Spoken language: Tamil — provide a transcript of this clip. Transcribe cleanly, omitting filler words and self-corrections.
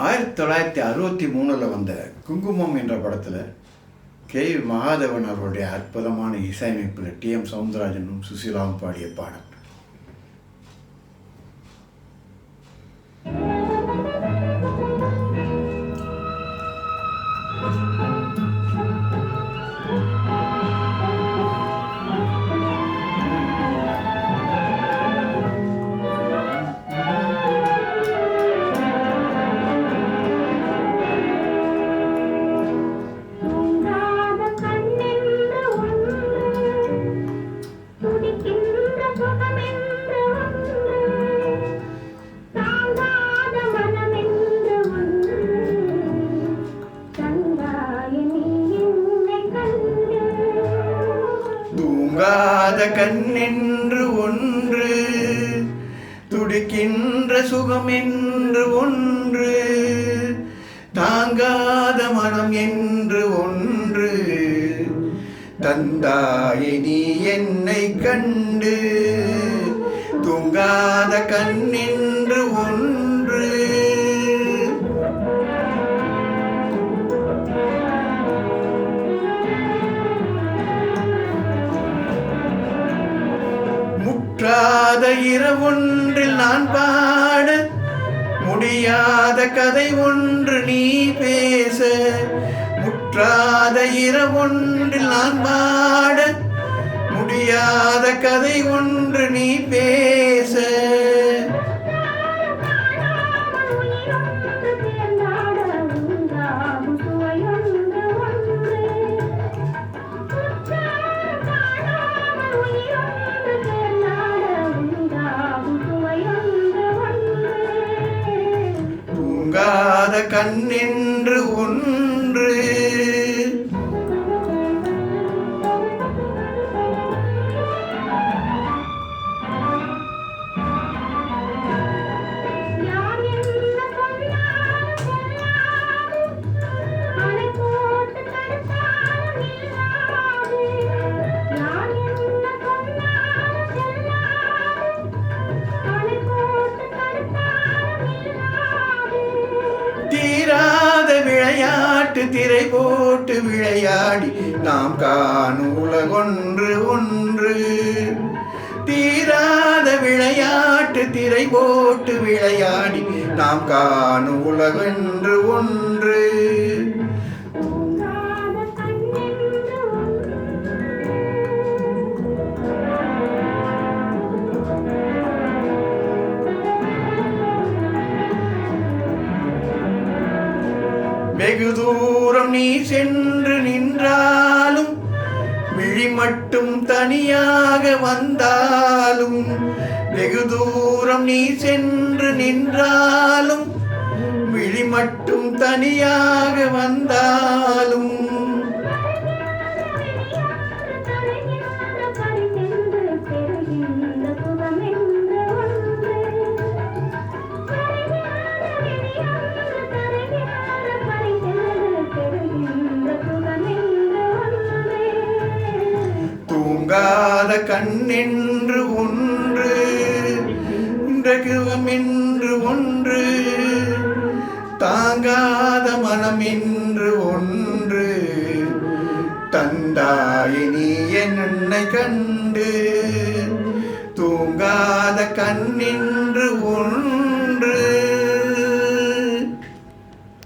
1963 வந்த குங்குமம் என்ற படத்தில் கே.வி. மகாதேவன் அவருடைய அற்புதமான இசையமைப்பில் டி.எம். சௌந்தரராஜனும் சுசீலாவும் பாடிய பாடல். தூங்காத கண்ணென்று ஒன்று, துடிக்கின்ற சுகம் என்று ஒன்று, தாங்காத மனம் என்று ஒன்று, தந்தாயே நீ என்னை கண்டு. தூங்காத கண்ணென்று ஒன்று, முற்றாத இரவொன்றில் நான் பாட, முடியாத கதை ஒன்று நீ பேச. முற்றாத இரவொன்றில் நான் பாட, முடியாத கதை ஒன்று நீ பேச. தூங்காத கண்ணென்று ஒன்று, தீராத விளையாட்டு திரை போட்டு விளையாடி நாம் காணும் உலகொன்று ஒன்று. தீராத விளையாட்டு திரை போட்டு விளையாடி நாம் காணும் உலகொன்று ஒன்று. வெகு தூரம் நீ சென்று நின்றாலும், விழி மட்டும் தனியாக வந்தாலும். வெகு தூரம் நீ சென்று நின்றாலும், விழி மட்டும் தனியாக வந்தாலும். தூங்காத கண்ணென்று ஒன்று, என்று ஒன்று, தாங்காத மனம் என்று ஒன்று, தந்தாயே நீ என்னை கண்டு.